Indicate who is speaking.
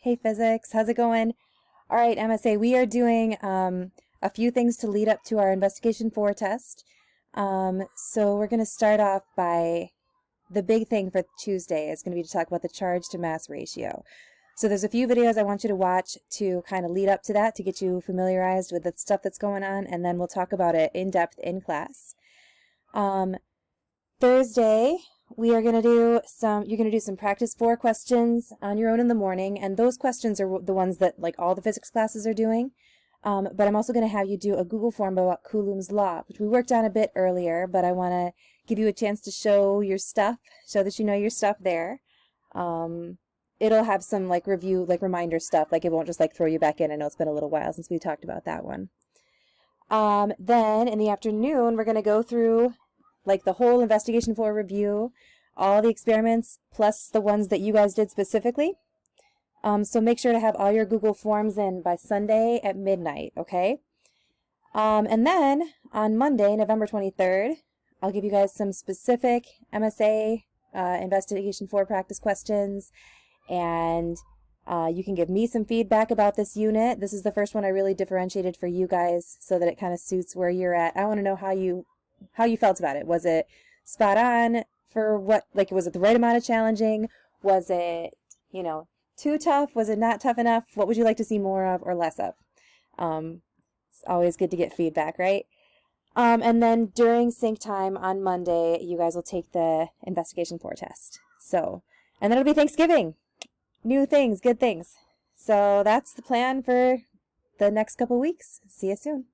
Speaker 1: Hey physics, how's it going? All right, MSA, we are doing a few things to lead up to our Investigation 4 test. So we're going to start off by the big thing for Tuesday is going to be to talk about the charge to mass ratio. So there's a few videos I want you to watch to kind of lead up to that, to get you familiarized with the stuff that's going on, and then we'll talk about it in depth in class. Thursday, you're going to do some practice 4 questions on your own in the morning, and those questions are the ones that like all the physics classes are doing. But I'm also going to have you do a Google form about Coulomb's law, which we worked on a bit earlier, but I want to give you a chance to show your stuff, show that you know your stuff there. It'll have some like review, like reminder stuff, like it won't just like throw you back in. I know it's been a little while since we talked about that one. Then in the afternoon, we're going to go through like the whole Investigation 4 review, all the experiments, plus the ones that you guys did specifically. So make sure to have all your Google Forms in by Sunday at midnight, okay? And then on Monday, November 23rd, I'll give you guys some specific MSA Investigation 4 practice questions, and you can give me some feedback about this unit. This is the first one I really differentiated for you guys so that it kind of suits where you're at. I want to know how you felt about it. Was it spot on for what, like, was it the right amount of challenging? Was it, too tough? Was it not tough enough? What would you like to see more of or less of? It's always good to get feedback, right? And then during sync time on Monday, you guys will take the Investigation 4 test. So, and then it'll be Thanksgiving. New things, good things. So that's the plan for the next couple weeks. See you soon.